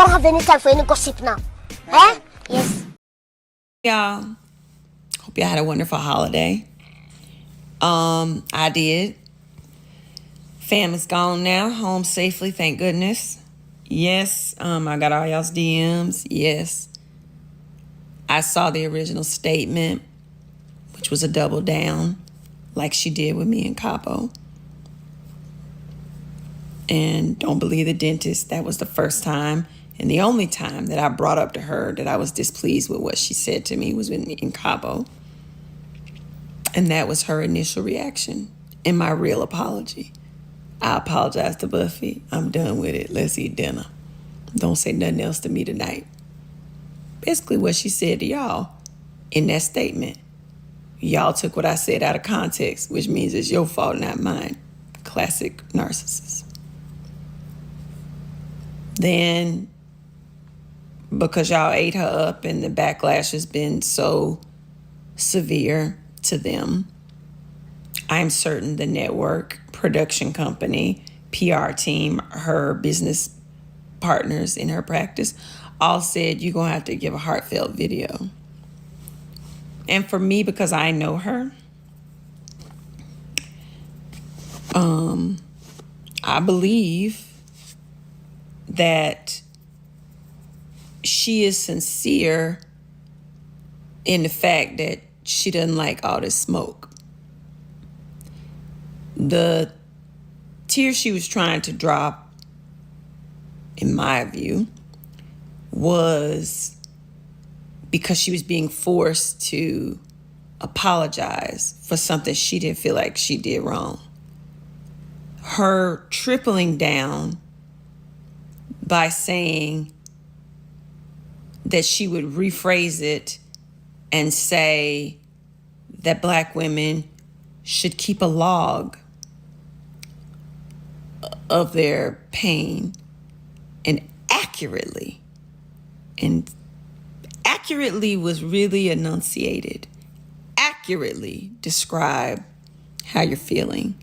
don't have any time for any gossip now. Eh? Yes. Y'all, hope y'all had a wonderful holiday. I did. Fam is gone now, home safely, thank goodness. Yes, I got all y'all's DMs. Yes. I saw the original statement, which was a double down, like she did with me in Cabo. And don't believe the dentist. That was the first time and the only time that I brought up to her that I was displeased with what she said to me was in Cabo. And that was her initial reaction and my real apology. I apologize to Buffie. I'm done with it. Let's eat dinner. Don't say nothing else to me tonight. Basically what she said to y'all in that statement. Y'all took what I said out of context, which means it's your fault, not mine. Classic narcissist. Then, because y'all ate her up and the backlash has been so severe to them, I'm certain the network, production company, PR team, her business partners in her practice all said, you're going to have to give a heartfelt video. And for me, because I know her, I believe that she is sincere in the fact that she doesn't like all this smoke. The tears she was trying to drop, in my view, was because she was being forced to apologize for something she didn't feel like she did wrong. Her tripling down by saying that she would rephrase it and say that Black women should keep a log of their pain and accurately was really enunciated, accurately describe how you're feeling,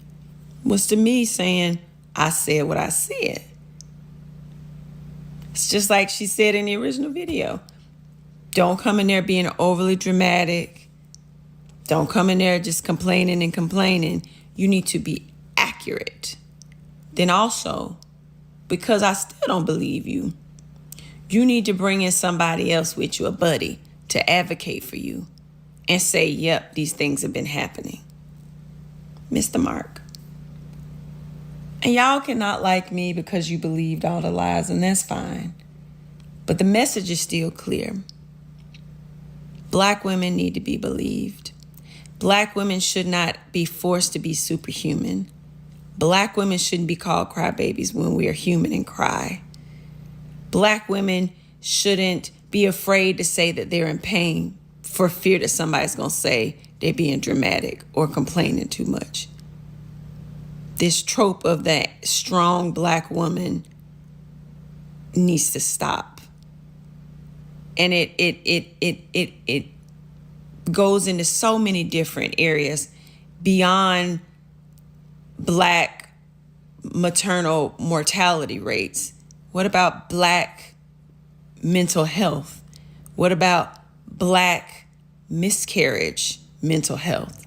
was to me saying, I said what I said. It's just like she said in the original video. Don't come in there being overly dramatic. Don't come in there just complaining and complaining. You need to be accurate. Then also, because I still don't believe you, you need to bring in somebody else with you, a buddy, to advocate for you and say, yep, these things have been happening. Miss the mark. And y'all cannot like me because you believed all the lies, and that's fine. But the message is still clear. Black women need to be believed. Black women should not be forced to be superhuman. Black women shouldn't be called crybabies when we are human and cry. Black women shouldn't be afraid to say that they're in pain for fear that somebody's going to say they're being dramatic or complaining too much. This trope of that strong Black woman needs to stop. And it goes into so many different areas beyond Black maternal mortality rates. What about Black mental health? What about Black miscarriage mental health?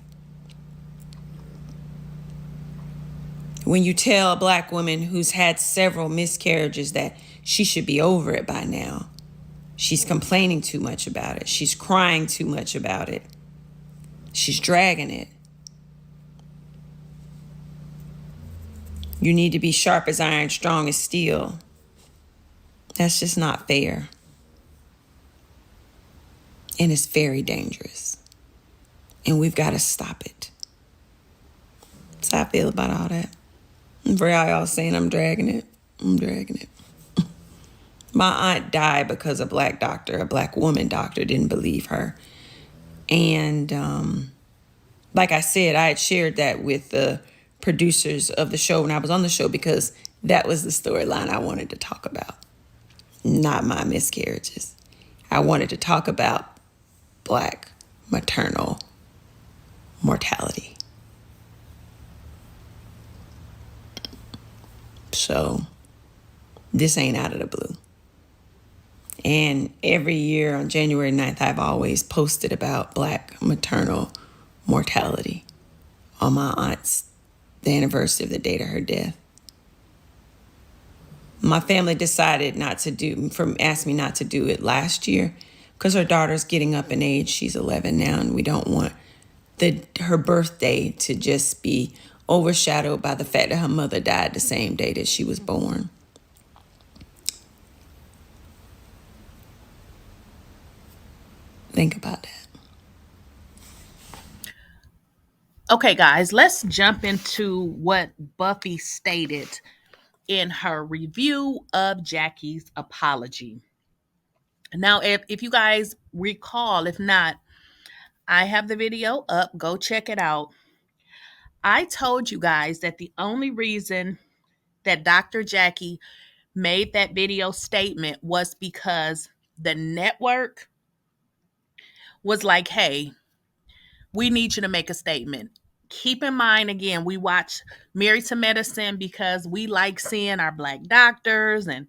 When you tell a Black woman who's had several miscarriages that she should be over it by now, she's complaining too much about it. She's crying too much about it. She's dragging it. You need to be sharp as iron, strong as steel. That's just not fair. And it's very dangerous. And we've got to stop it. That's how I feel about all that. And for y'all saying I'm dragging it, I'm dragging it. My aunt died because a Black doctor, a Black woman doctor, didn't believe her. And like I said, I had shared that with the producers of the show when I was on the show because that was the storyline I wanted to talk about. Not my miscarriages. I wanted to talk about Black maternal mortality. So this ain't out of the blue. And every year on January 9th, I've always posted about Black maternal mortality on my aunt's, the anniversary of the date of her death. My family decided asked me not to do it last year because her daughter's getting up in age. She's 11 now, and we don't want her birthday to just be overshadowed by the fact that her mother died the same day that she was born. Think about that. Okay, guys, let's jump into what Buffy stated in her review of Jackie's apology. Now, if you guys recall, if not, I have the video up. Go check it out. I told you guys that the only reason that Dr. Jackie made that video statement was because the network was like, hey, we need you to make a statement. Keep in mind, again, we watch Married to Medicine because we like seeing our Black doctors and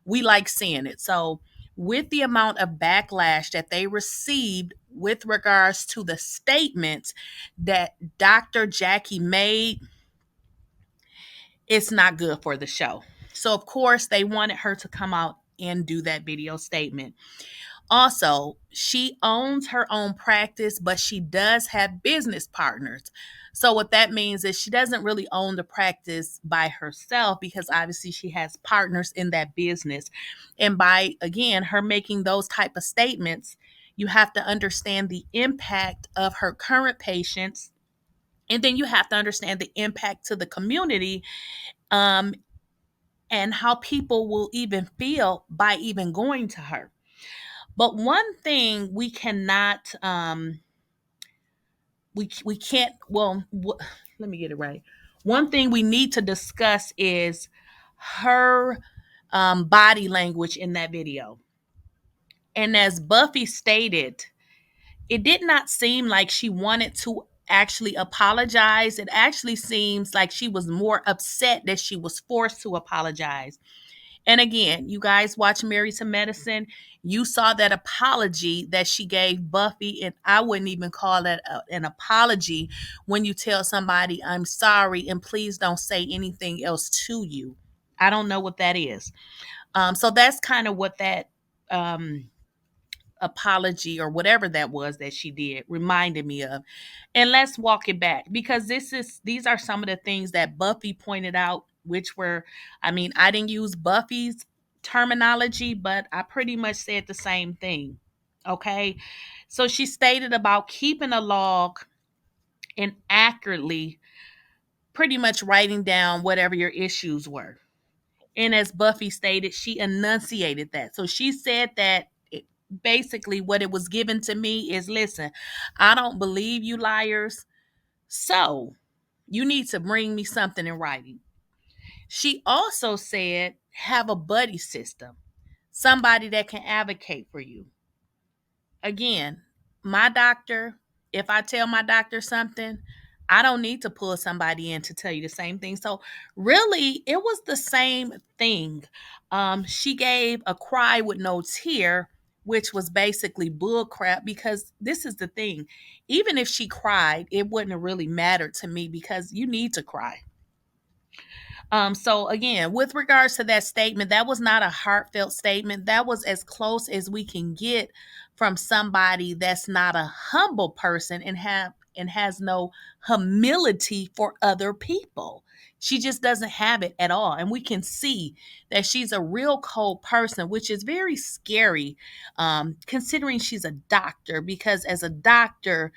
we like seeing it. So, with the amount of backlash that they received with regards to the statements that Dr. Jackie made, it's not good for the show. So, of course, they wanted her to come out and do that video statement. Also, she owns her own practice, but she does have business partners. So, what that means is she doesn't really own the practice by herself because obviously she has partners in that business. And by, again, her making those type of statements, you have to understand the impact of her current patients. And then you have to understand the impact to the community, um, and how people will even feel by even going to her. But one thing we cannot, we can't. Let me get it right. One thing we need to discuss is her body language in that video. And as Buffy stated, it did not seem like she wanted to actually apologize. It actually seems like she was more upset that she was forced to apologize. And again, you guys watch Married to Medicine. You saw that apology that she gave Buffy, and I wouldn't even call that an apology when you tell somebody, I'm sorry, and please don't say anything else to you. I don't know what that is. So that's kind of what that um, apology or whatever that was that she did reminded me of. And let's walk it back because these are some of the things that Buffy pointed out, which were, I mean, I didn't use Buffy's terminology, but I pretty much said the same thing. Okay. So she stated about keeping a log and accurately pretty much writing down whatever your issues were. And as Buffy stated, she enunciated that. So she said that basically what it was given to me is, listen, I don't believe you liars. So you need to bring me something in writing. She also said, have a buddy system, somebody that can advocate for you. Again, my doctor, if I tell my doctor something, I don't need to pull somebody in to tell you the same thing. So really, it was the same thing. She gave a cry with no tear, which was basically bull crap because this is the thing. Even if she cried, it wouldn't have really mattered to me because you need to cry. So again, with regards to that statement, that was not a heartfelt statement. That was as close as we can get from somebody that's not a humble person and has no humility for other people. She just doesn't have it at all. And we can see that she's a real cold person, which is very scary, considering she's a doctor, because as a doctor,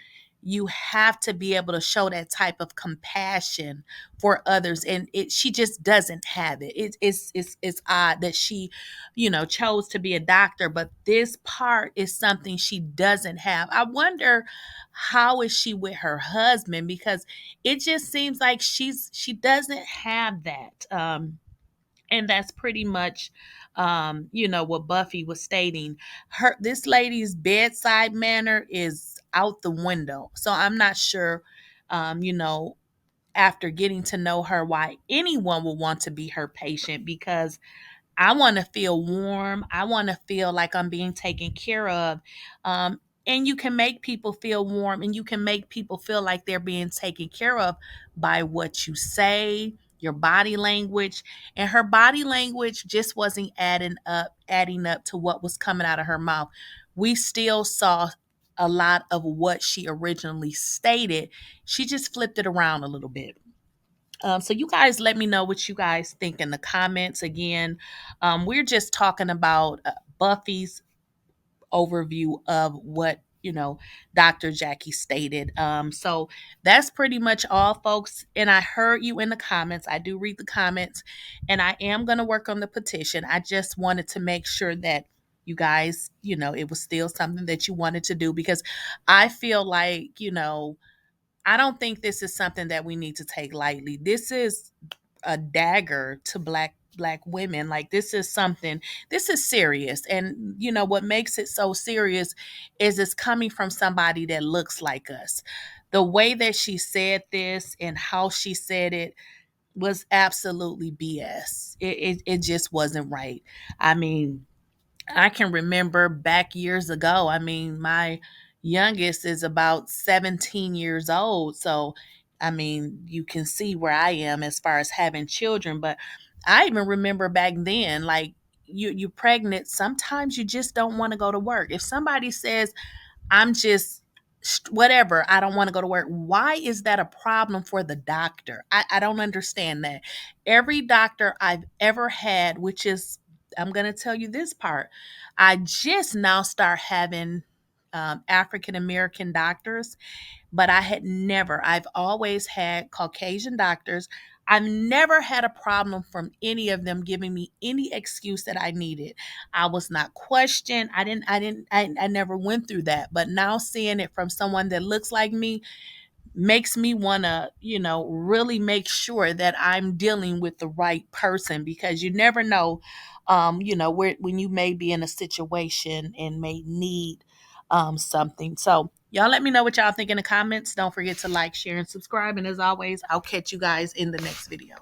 you have to be able to show that type of compassion for others, and she just doesn't have it. It's odd that she, chose to be a doctor, but this part is something she doesn't have. I wonder how is she with her husband, because it just seems like she doesn't have that. And that's pretty much what Buffy was stating. This lady's bedside manner is out the window, so I'm not sure, after getting to know her, why anyone would want to be her patient, because I want to feel warm. I want to feel like I'm being taken care of. And you can make people feel warm, and you can make people feel like they're being taken care of by what you say, your body language. And her body language just wasn't adding up to what was coming out of her mouth. We still saw a lot of what she originally stated. She just flipped it around a little bit. So you guys let me know what you guys think in the comments. Again, we're just talking about Buffy's overview of what Dr. Jackie stated. So that's pretty much all, folks. And I heard you in the comments. I do read the comments, and I am going to work on the petition. I just wanted to make sure that you guys, it was still something that you wanted to do, because I feel like, I don't think this is something that we need to take lightly. This is a dagger to black women. Like, this is serious. And what makes it so serious is it's coming from somebody that looks like us. The way that she said this and how she said it was absolutely BS. It just wasn't right. I mean, I can remember back years ago. I mean, my youngest is about 17 years old. So, I mean, you can see where I am as far as having children. But I even remember back then, like, you're pregnant. Sometimes you just don't want to go to work. If somebody says, I'm just whatever, I don't want to go to work, why is that a problem for the doctor? I don't understand that. Every doctor I've ever had, which is, I'm going to tell you this part, I just now start having African American doctors, but I've always had Caucasian doctors. I've never had a problem from any of them giving me any excuse that I needed. I was not questioned. I never went through that. But now seeing it from someone that looks like me makes me want to, really make sure that I'm dealing with the right person, because you never know, when you may be in a situation and may need something. So y'all let me know what y'all think in the comments. Don't forget to like, share, and subscribe. And as always, I'll catch you guys in the next video.